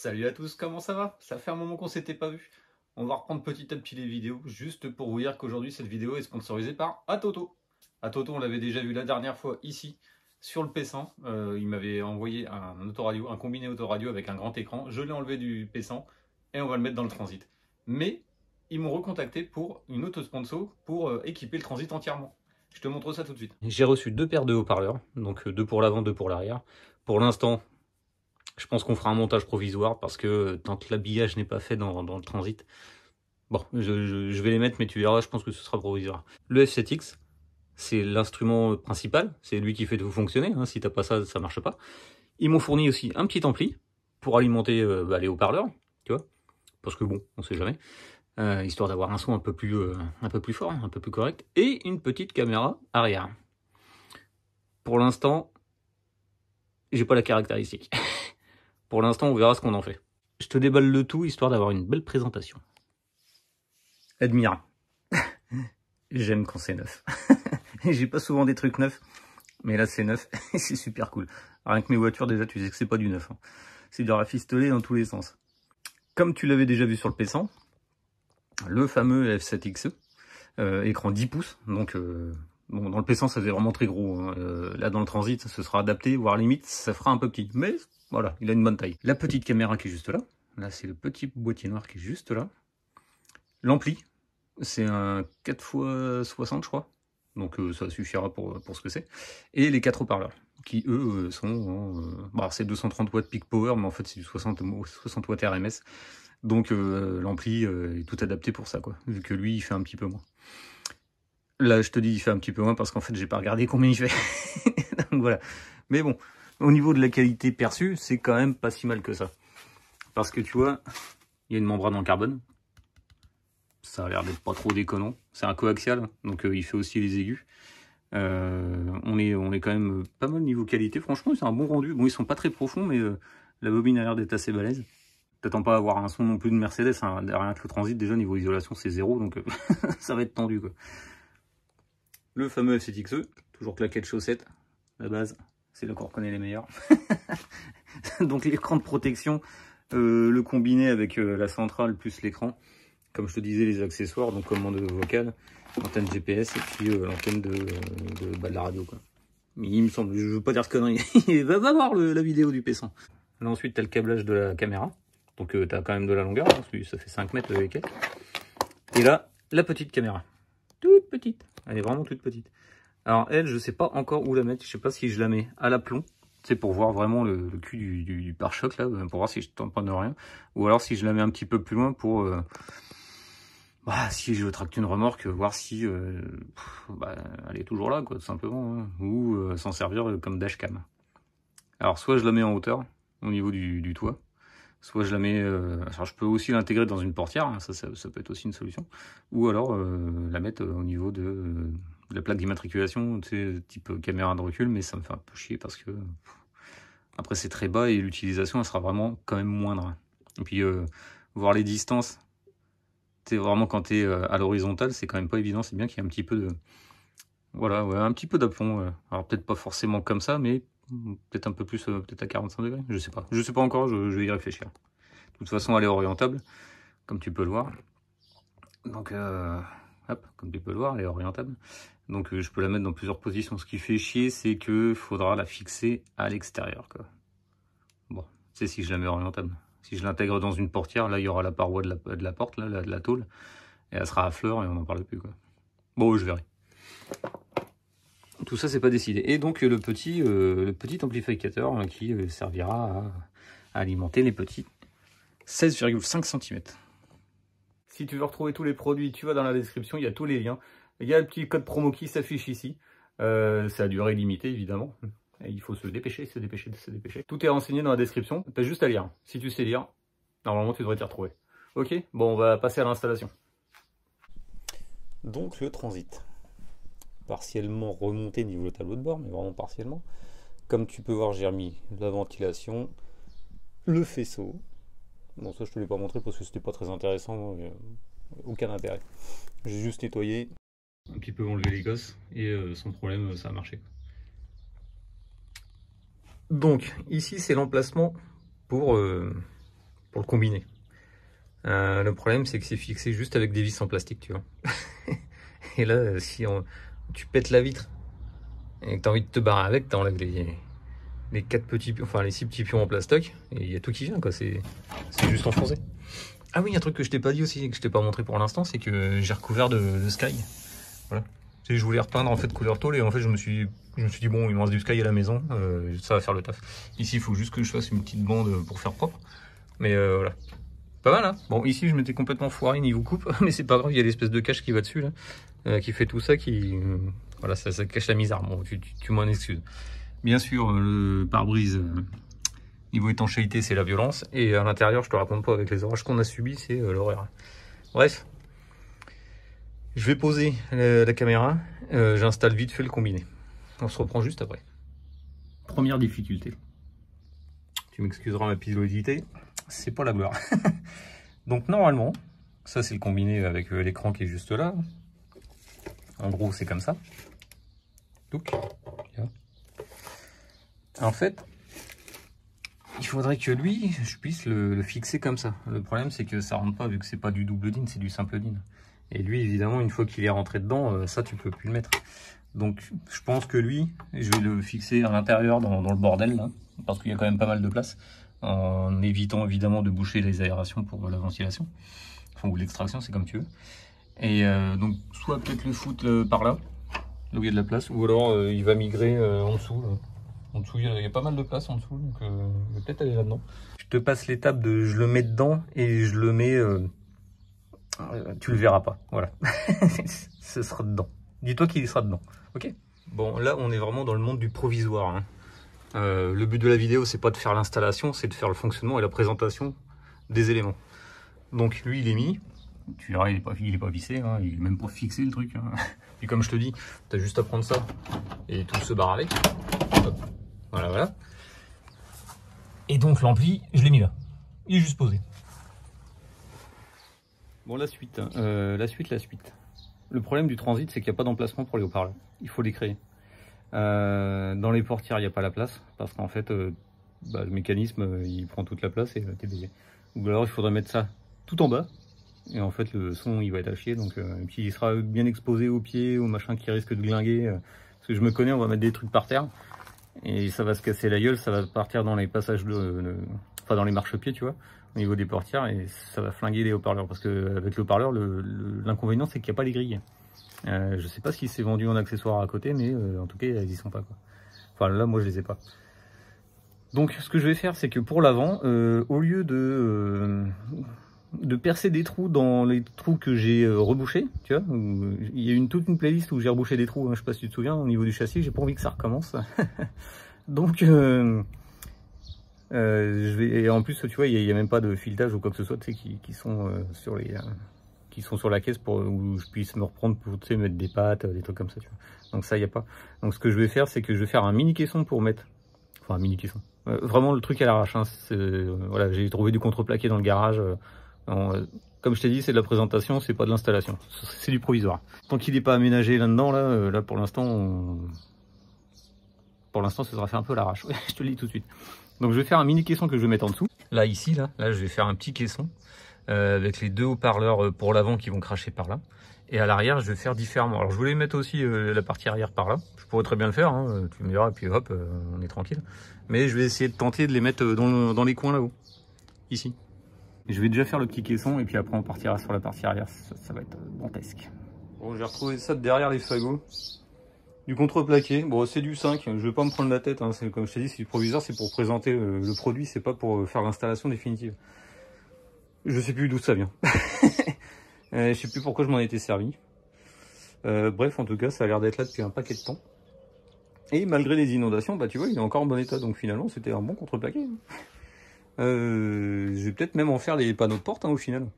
Salut à tous, comment ça va? Ça fait un moment qu'on s'était pas vu. On va reprendre petit à petit les vidéos, juste pour vous dire qu'aujourd'hui cette vidéo est sponsorisée par Atoto. Atoto, on l'avait déjà vu la dernière fois ici, sur le P100. Il m'avait envoyé un autoradio, un combiné autoradio avec un grand écran. Je l'ai enlevé du P100 et on va le mettre dans le Transit. Mais ils m'ont recontacté pour une auto-sponsor pour équiper le Transit entièrement. Je te montre ça tout de suite. J'ai reçu deux paires de haut-parleurs, donc deux pour l'avant, deux pour l'arrière. Pour l'instant, je pense qu'on fera un montage provisoire parce que tant que l'habillage n'est pas fait dans le Transit, bon, je vais les mettre, mais tu verras, je pense que ce sera provisoire. Le F7X, c'est l'instrument principal, c'est lui qui fait tout fonctionner, hein. Si t'as pas ça, ça marche pas. Ils m'ont fourni aussi un petit ampli pour alimenter les haut-parleurs, tu vois, parce que bon, on sait jamais, histoire d'avoir un son un peu plus fort, un peu plus correct, et une petite caméra arrière. Pour l'instant, j'ai pas la caractéristique. Pour l'instant, on verra ce qu'on en fait. Je te déballe le tout, histoire d'avoir une belle présentation. Admire. J'aime quand c'est neuf. J'ai pas souvent des trucs neufs, mais là c'est neuf et c'est super cool. Rien que mes voitures, déjà, tu sais que c'est pas du neuf, hein. C'est du rafistolé dans tous les sens. Comme tu l'avais déjà vu sur le P100, le fameux F7XE, écran 10 pouces, donc bon, dans le P100 ça faisait vraiment très gros, hein. Là dans le Transit ce sera adapté, voire limite ça fera un peu petit, mais voilà, il a une bonne taille. La petite caméra qui est juste là c'est le petit boîtier noir qui est juste là. L'ampli, c'est un 4x60 je crois, donc ça suffira pour ce que c'est. Et les 4 haut-parleurs, qui eux sont, bah, c'est 230 watts peak power, mais en fait c'est du 60 watts RMS. Donc l'ampli est tout adapté pour ça, quoi, vu que lui il fait un petit peu moins. Là je te dis il fait un petit peu moins parce qu'en fait j'ai pas regardé combien il fait. Donc voilà. Mais bon, au niveau de la qualité perçue, c'est quand même pas si mal que ça. Parce que tu vois, il y a une membrane en carbone. Ça a l'air d'être pas trop déconnant. C'est un coaxial, donc il fait aussi les aigus. On est quand même pas mal niveau qualité. Franchement, c'est un bon rendu. Bon, ils sont pas très profonds, mais la bobine a l'air d'être assez balèze. T'attends pas à avoir un son non plus de Mercedes, hein. Rien que le Transit, déjà, niveau isolation, c'est 0, donc ça va être tendu, quoi. Le fameux F7XE, toujours claquette chaussette, la base, c'est là qu'on reconnaît les meilleurs. Donc l'écran de protection, le combiné avec la centrale plus l'écran. Comme je te disais, les accessoires, donc commande vocale, antenne GPS et puis l'antenne de la radio, quoi. Mais il me semble, je veux pas dire de conneries, va voir la vidéo du P100. Là ensuite, tu as le câblage de la caméra, donc tu as quand même de la longueur, hein, ça fait 5 mètres et quelques. Et là, la petite caméra, toute petite, elle est vraiment toute petite. Alors elle, je sais pas encore où la mettre, je sais pas si je la mets à l'aplomb, c'est pour voir vraiment le cul du pare-choc, là, pour voir si je tamponne rien, ou alors si je la mets un petit peu plus loin pour... bah, si je tracte une remorque, voir si bah, elle est toujours là, quoi, tout simplement, hein. Ou s'en servir comme dashcam. Alors soit je la mets en hauteur, au niveau du toit, soit je la mets... alors je peux aussi l'intégrer dans une portière, hein, ça peut être aussi une solution. Ou alors la mettre au niveau de la plaque d'immatriculation, tu sais, type caméra de recul, mais ça me fait un peu chier parce que... après c'est très bas et l'utilisation elle sera vraiment quand même moindre. Et puis voir les distances... vraiment quand tu es à l'horizontale, c'est quand même pas évident, c'est bien qu'il y ait un petit peu de... Voilà, ouais, un petit peu d'aplomb. Alors peut-être pas forcément comme ça, mais peut-être un peu plus, peut-être à 45 degrés, je sais pas. Je sais pas encore, je vais y réfléchir. De toute façon, elle est orientable, comme tu peux le voir. Donc, hop, comme tu peux le voir, elle est orientable. Donc je peux la mettre dans plusieurs positions. Ce qui fait chier, c'est que faudra la fixer à l'extérieur, quoi. Bon, c'est si je la mets orientable. Si je l'intègre dans une portière, là, il y aura la paroi de la porte, là, de la tôle. Et elle sera à fleur et on n'en parle plus, quoi. Bon, je verrai. Tout ça, c'est pas décidé. Et donc, le petit amplificateur hein, qui servira à alimenter les petits 16,5 cm. Si tu veux retrouver tous les produits, tu vas dans la description, il y a tous les liens. Il y a le petit code promo qui s'affiche ici. C'est à durée limitée, évidemment. Et il faut se dépêcher, se dépêcher, se dépêcher. Tout est renseigné dans la description. Tu as juste à lire. Si tu sais lire, normalement, tu devrais t'y retrouver. Ok, bon, on va passer à l'installation. Donc le Transit, partiellement remonté niveau tableau de bord, mais vraiment partiellement. Comme tu peux voir, j'ai remis la ventilation, le faisceau. Bon, ça je te l'ai pas montré parce que c'était pas très intéressant, aucun intérêt. J'ai juste nettoyé, un petit peu enlevé les gosses et sans problème ça a marché. Donc ici c'est l'emplacement pour pour le combiner. Le problème, c'est que c'est fixé juste avec des vis en plastique, tu vois. Et là, si tu pètes la vitre et que tu as envie de te barrer avec, tu enlèves les 4 petits pions, enfin les 6 petits pions en plastoc, et il y a tout qui vient, quoi. C'est juste enfoncé. Ah oui, un truc que je t'ai pas dit aussi, que je t'ai pas montré pour l'instant, c'est que j'ai recouvert de Sky. Voilà. Tu sais, je voulais repeindre en fait couleur tôle, et en fait je me suis dit bon, il me reste du Sky à la maison, ça va faire le taf. Ici, il faut juste que je fasse une petite bande pour faire propre. Mais voilà. Pas mal, hein. Bon, ici je m'étais complètement foiré niveau coupe, mais c'est pas grave, il y a l'espèce de cache qui va dessus là, qui fait tout ça, qui voilà, ça cache la misère. Bon, tu m'en excuses. Bien sûr, le pare-brise niveau étanchéité, c'est la violence, et à l'intérieur, je te raconte pas, avec les orages qu'on a subis, c'est l'horreur. Bref, je vais poser la caméra, j'installe vite fait le combiné. On se reprend juste après. Première difficulté. Tu m'excuseras ma pilosité, c'est pas la gloire. Donc normalement, ça c'est le combiné avec l'écran qui est juste là. En gros, c'est comme ça. Donc, en fait, il faudrait que lui, je puisse le fixer comme ça. Le problème, c'est que ça rentre pas, vu que c'est pas du double DIN, c'est du simple DIN. Et lui, évidemment, une fois qu'il est rentré dedans, ça, tu peux plus le mettre. Donc, je pense que lui, je vais le fixer à l'intérieur dans le bordel, là, parce qu'il y a quand même pas mal de place, en évitant évidemment de boucher les aérations pour la ventilation, enfin, ou l'extraction, c'est comme tu veux. Et donc, soit peut-être le foutre par là où il y a de la place, ou alors il va migrer en dessous. Là. En dessous, il y a pas mal de place en dessous, donc je vais peut-être aller là-dedans. Je te passe l'étape de je le mets dedans et je le mets. Tu le verras pas, voilà. Ce sera dedans. Dis-toi qu'il sera dedans, ok? Bon, là, on est vraiment dans le monde du provisoire. Hein. Le but de la vidéo, c'est pas de faire l'installation, c'est de faire le fonctionnement et la présentation des éléments. Donc, lui, il est mis. Tu verras, il est pas vissé, hein, il est même pas fixé le truc. Hein. Et comme je te dis, tu as juste à prendre ça et tout se barre avec. Hop. Voilà, voilà. Et donc l'ampli, je l'ai mis là. Il est juste posé. Bon, la suite. La suite. Le problème du transit, c'est qu'il n'y a pas d'emplacement pour les haut-parleurs. Il faut les créer. Dans les portières, il n'y a pas la place. Parce qu'en fait, le mécanisme, il prend toute la place et t'es baisé. Ou alors, il faudrait mettre ça tout en bas. Et en fait, le son, il va être à chier. Donc, et puis, il sera bien exposé aux pieds, au machin qui risque de glinguer. Parce que je me connais, on va mettre des trucs par terre. Et ça va se casser la gueule, ça va partir dans les passages enfin dans les marchepieds, tu vois, au niveau des portières, et ça va flinguer les haut-parleurs. Parce que avec le haut-parleur, l'inconvénient, c'est qu'il n'y a pas les grilles. Je sais pas ce qui s'est vendu en accessoires à côté, mais en tout cas, elles y sont pas, quoi. Enfin, là, moi, je les ai pas. Donc, ce que je vais faire, c'est que pour l'avant, au lieu de percer des trous dans les trous que j'ai rebouchés, tu vois, il y a toute une playlist où j'ai rebouché des trous, hein, je sais pas si tu te souviens, au niveau du châssis, j'ai pas envie que ça recommence. Donc, je vais, et en plus, tu vois, il y a même pas de filetage ou quoi que ce soit, tu sais, qui sont sur les, qui sont sur la caisse pour où je puisse me reprendre pour, tu sais, mettre des pattes, des trucs comme ça, tu vois. Donc ça, il y a pas. Donc ce que je vais faire, c'est que je vais faire un mini caisson pour mettre, enfin un mini caisson, vraiment le truc à l'arrache. Hein, voilà, j'ai trouvé du contreplaqué dans le garage. Comme je t'ai dit, c'est de la présentation, c'est pas de l'installation, c'est du provisoire. Tant qu'il n'est pas aménagé là-dedans, là pour l'instant, ce sera fait un peu à l'arrache. Ouais, je te le dis tout de suite. Donc je vais faire un mini caisson que je vais mettre en dessous. Là, ici, là, je vais faire un petit caisson avec les deux haut-parleurs pour l'avant qui vont cracher par là. Et à l'arrière, je vais faire différemment. Alors je voulais mettre aussi la partie arrière par là. Je pourrais très bien le faire, hein, tu me diras, et puis hop, on est tranquille. Mais je vais essayer de tenter de les mettre dans les coins là-haut, ici. Je vais déjà faire le petit caisson et puis après on partira sur la partie arrière, ça va être dantesque. Bon, j'ai retrouvé ça derrière les fagots. Du contreplaqué, bon c'est du 5, je vais pas me prendre la tête, hein. Comme je t'ai dit, c'est du provisoire, c'est pour présenter le produit, c'est pas pour faire l'installation définitive. Je sais plus d'où ça vient. Je sais plus pourquoi je m'en étais servi. Bref, en tout cas, ça a l'air d'être là depuis un paquet de temps. Et malgré les inondations, bah tu vois, il est encore en bon état, donc finalement c'était un bon contreplaqué. Je vais peut-être même en faire les panneaux de porte, hein, au final,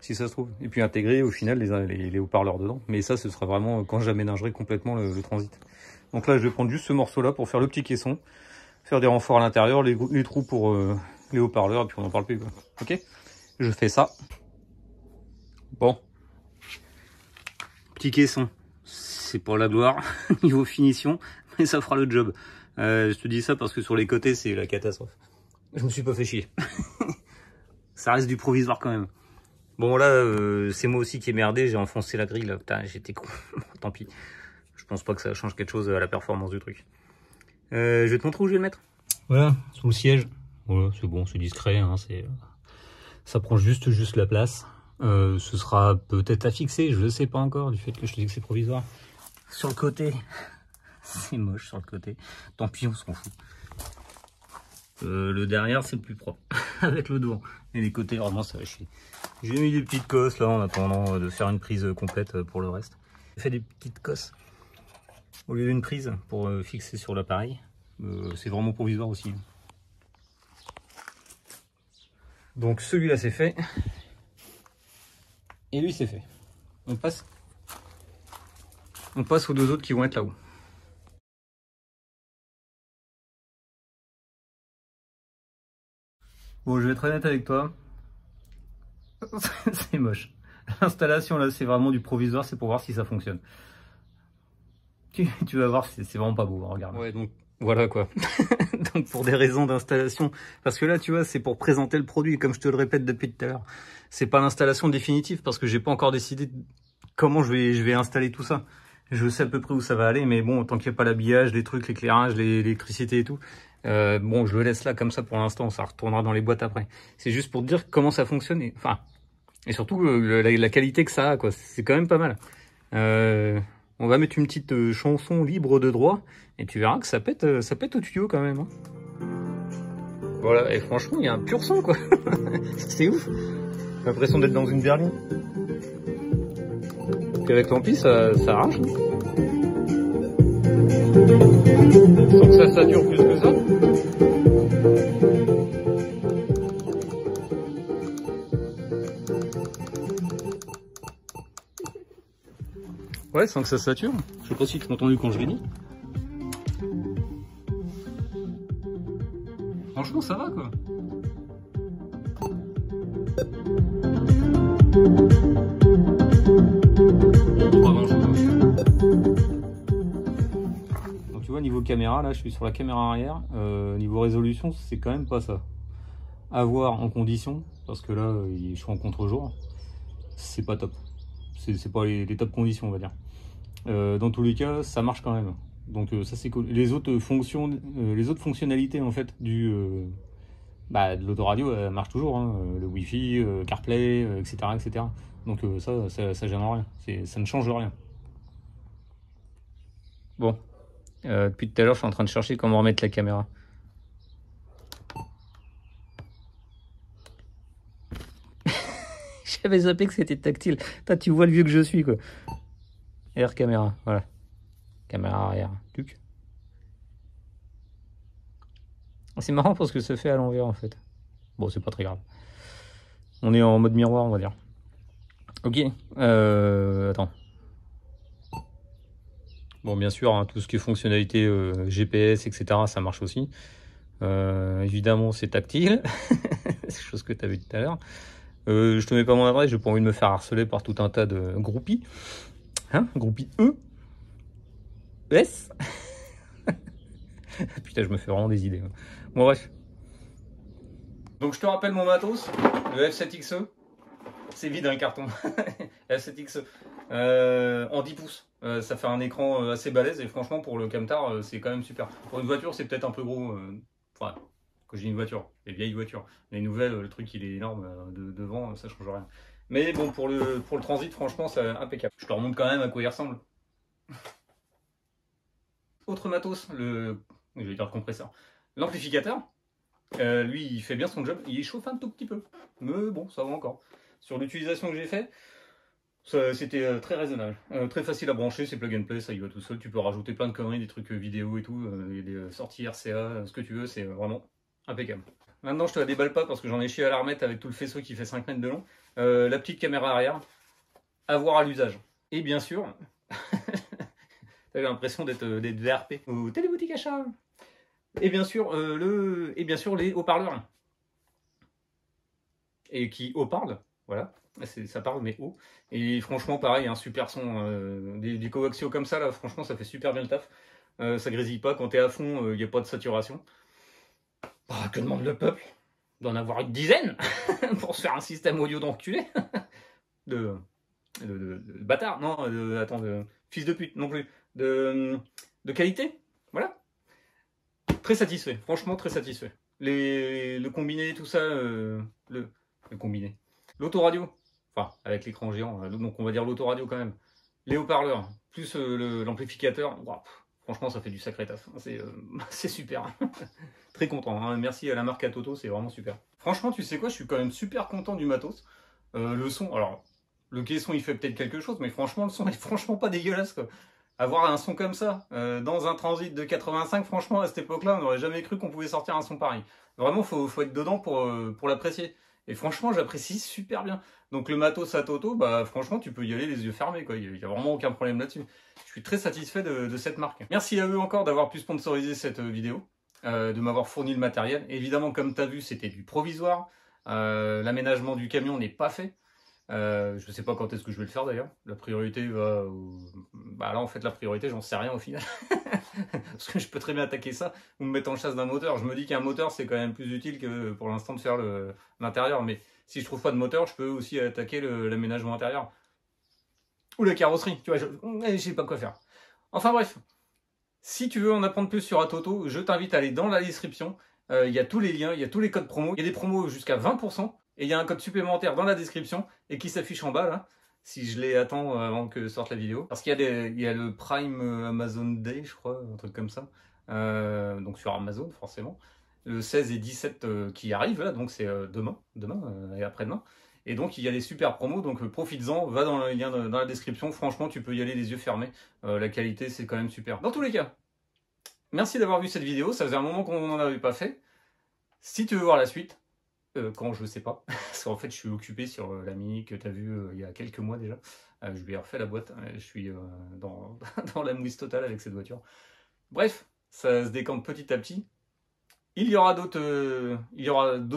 si ça se trouve. Et puis intégrer au final les haut-parleurs dedans. Mais ça, ce sera vraiment quand j'aménagerai complètement le transit. Donc là, je vais prendre juste ce morceau-là pour faire le petit caisson, faire des renforts à l'intérieur, les trous pour les haut-parleurs, et puis on n'en parle plus, quoi. Ok, je fais ça. Bon. Petit caisson. C'est pas la gloire, niveau finition, mais ça fera le job. Je te dis ça parce que sur les côtés, c'est la catastrophe. Je me suis pas fait chier. ça reste du provisoire quand même. Bon là, c'est moi aussi qui ai merdé, j'ai enfoncé la grille là, putain j'étais con, tant pis. Je pense pas que ça change quelque chose à la performance du truc. Je vais te montrer où je vais le mettre. Voilà, sous le siège. Voilà, c'est bon, c'est discret, hein, ça prend juste la place. Ce sera peut-être à fixer, je ne sais pas encore, du fait que je te dis que c'est provisoire. Sur le côté, c'est moche sur le côté. Tant pis, on s'en fout. Le derrière, c'est le plus propre, avec le devant. Et les côtés, vraiment, ça va chier. J'ai mis des petites cosses là en attendant de faire une prise complète pour le reste. J'ai fait des petites cosses au lieu d'une prise pour fixer sur l'appareil. C'est vraiment provisoire aussi. Donc celui-là c'est fait. Et lui c'est fait. On passe aux deux autres qui vont être là-haut. Bon, je vais être honnête avec toi. C'est moche. L'installation là c'est vraiment du provisoire, c'est pour voir si ça fonctionne. Tu vas voir, c'est vraiment pas beau, regarde. Ouais, donc voilà quoi. Donc pour des raisons d'installation, parce que là tu vois c'est pour présenter le produit, comme je te le répète depuis tout à l'heure. C'est pas l'installation définitive parce que j'ai pas encore décidé comment je vais installer tout ça. Je sais à peu près où ça va aller, mais bon, tant qu'il n'y a pas l'habillage, les trucs, l'éclairage, l'électricité et tout, bon, je le laisse là comme ça pour l'instant, ça retournera dans les boîtes après. C'est juste pour te dire comment ça fonctionne, et surtout la qualité que ça a, quoi. C'est quand même pas mal. On va mettre une petite chanson libre de droit, et tu verras que ça pète au tuyau quand même. Hein. Voilà, et franchement, il y a un pur son, quoi. C'est ouf. J'ai l'impression d'être dans une berline. Puis avec l'ampli, ça arrache. Hein. Sans que ça sature plus que ça. Ouais, sans que ça sature. Je sais pas si tu m'as entendu quand je l'ai dit. Franchement, ça va quoi. Donc tu vois, niveau caméra, là je suis sur la caméra arrière. Niveau résolution, c'est quand même pas ça. À voir en condition, parce que là je suis en contre-jour. C'est pas top. C'est pas les top conditions, on va dire. Dans tous les cas, ça marche quand même. Donc ça c'est cool. Les autres fonctionnalités en fait de l'autoradio marchent toujours. Hein. Le Wi-Fi, CarPlay, etc., etc. Donc ça gêne rien. Ça ne change rien. Bon, depuis tout à l'heure, je suis en train de chercher comment remettre la caméra. J'avais zappé que c'était tactile. Toi, tu vois le vieux que je suis, quoi. Air caméra, voilà. Caméra arrière. Tuc. C'est marrant parce que ça fait à l'envers, en fait. Bon, c'est pas très grave. On est en mode miroir, on va dire. Ok. Attends. Bon, bien sûr, hein, tout ce qui est fonctionnalité GPS, etc., ça marche aussi. Évidemment, c'est tactile. C'est chose que tu as vu tout à l'heure. Je te mets pas mon adresse, j'ai pas envie de me faire harceler par tout un tas de groupies. Hein, groupie E. S. Putain, je me fais vraiment des idées. Bon, bref. Donc, je te rappelle mon matos, le F7XE. C'est vide un carton. F7XE. En 10 pouces. Ça fait un écran assez balèze et franchement, pour le camtar, c'est quand même super. Pour une voiture, c'est peut-être un peu gros. Enfin, quand je dis une voiture, les vieilles voitures. Les nouvelles, le truc, il est énorme. Devant, ça change rien. Mais bon, pour le transit, franchement, c'est impeccable. Je te remonte quand même à quoi il ressemble. Autre matos, je vais dire le compresseur. L'amplificateur, lui, il fait bien son job. Il chauffe un tout petit peu. Mais bon, ça va encore. Sur l'utilisation que j'ai fait, c'était très raisonnable. Très facile à brancher, c'est plug and play, ça y va tout seul. Tu peux rajouter plein de conneries, des trucs vidéo et tout. Il y a des sorties RCA, ce que tu veux, c'est vraiment impeccable. Maintenant, je te la déballe pas parce que j'en ai chié à la remettre avec tout le faisceau qui fait 5 mètres de long. La petite caméra arrière, à voir à l'usage. Et bien sûr, t'as l'impression d'être VRP ou Téléboutique Achat. Et bien sûr, les haut-parleurs. Et qui haut-parlent, voilà. Ça parle mais haut. Et franchement, pareil, un super son. Des coaxiaux comme ça, là, franchement, ça fait super bien le taf. Ça grésille pas. Quand t'es à fond, il n'y a pas de saturation. Que demande le peuple? doit en avoir une dizaine pour se faire un système audio d'enculé. de bâtard, non, attends, de fils de pute, non plus. De qualité, voilà. Très satisfait, franchement très satisfait. Le combiné, tout ça, le combiné. L'autoradio, enfin, avec l'écran géant, donc on va dire l'autoradio quand même. Les haut-parleurs, plus l'amplificateur, wow, franchement ça fait du sacré taf. C'est super. Très content, hein. Merci à la marque Atoto, c'est vraiment super. Franchement, tu sais quoi, je suis quand même super content du matos. Le son, alors, le caisson il fait peut-être quelque chose, mais franchement, le son est franchement pas dégueulasse, quoi. Avoir un son comme ça, dans un transit de 85, franchement, à cette époque-là, on n'aurait jamais cru qu'on pouvait sortir un son pareil. Vraiment, faut être dedans pour l'apprécier. Et franchement, j'apprécie super bien. Donc le matos Atoto, bah franchement, tu peux y aller les yeux fermés, quoi. Il n'y a vraiment aucun problème là-dessus. Je suis très satisfait de cette marque. Merci à eux encore d'avoir pu sponsoriser cette vidéo, de m'avoir fourni le matériel. Évidemment, comme tu as vu, c'était du provisoire. L'aménagement du camion n'est pas fait. Je sais pas quand est-ce que je vais le faire d'ailleurs. La priorité va... Bah là en fait la priorité j'en sais rien au final. Parce que je peux très bien attaquer ça ou me mettre en chasse d'un moteur. Je me dis qu'un moteur c'est quand même plus utile que pour l'instant de faire l'intérieur. Mais si je trouve pas de moteur, je peux aussi attaquer l'aménagement intérieur. Ou la carrosserie, tu vois, je sais pas quoi faire. Enfin bref, si tu veux en apprendre plus sur Atoto, je t'invite à aller dans la description. Il y a tous les liens, il y a tous les codes promo. Il y a des promos jusqu'à 20%. Et il y a un code supplémentaire dans la description et qui s'affiche en bas là, si je les attends avant que sorte la vidéo. Parce qu'il y a le Prime Amazon Day, je crois, un truc comme ça. Donc sur Amazon, forcément. Le 16 et 17 qui arrivent là, donc c'est demain et après-demain. Et donc il y a des super promos, donc profites-en, va dans le lien dans la description. Franchement, tu peux y aller les yeux fermés. La qualité, c'est quand même super. Dans tous les cas, merci d'avoir vu cette vidéo. Ça faisait un moment qu'on n'en avait pas fait. Si tu veux voir la suite, quand je sais pas, parce qu'en fait je suis occupé sur la Mini que tu as vu il y a quelques mois déjà. Je lui ai refait la boîte, je suis dans la mouise totale avec cette voiture. Bref, ça se décante petit à petit. Il y aura d'autres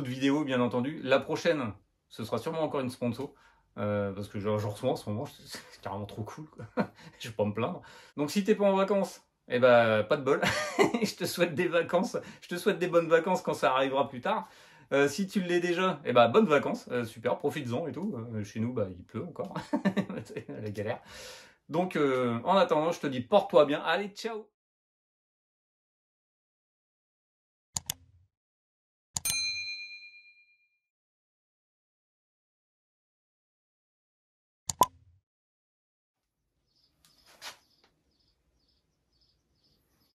vidéos bien entendu. La prochaine, ce sera sûrement encore une sponsor. Parce que j'en reçois en ce moment, c'est carrément trop cool, quoi. Je vais pas me plaindre. Donc si t'es pas en vacances, eh ben pas de bol. Je te souhaite des vacances, je te souhaite des bonnes vacances quand ça arrivera plus tard. Si tu l'es déjà, eh ben bonnes vacances, super, profites-en et tout. Chez nous, bah il pleut encore, la galère. Donc en attendant, je te dis porte-toi bien. Allez, ciao.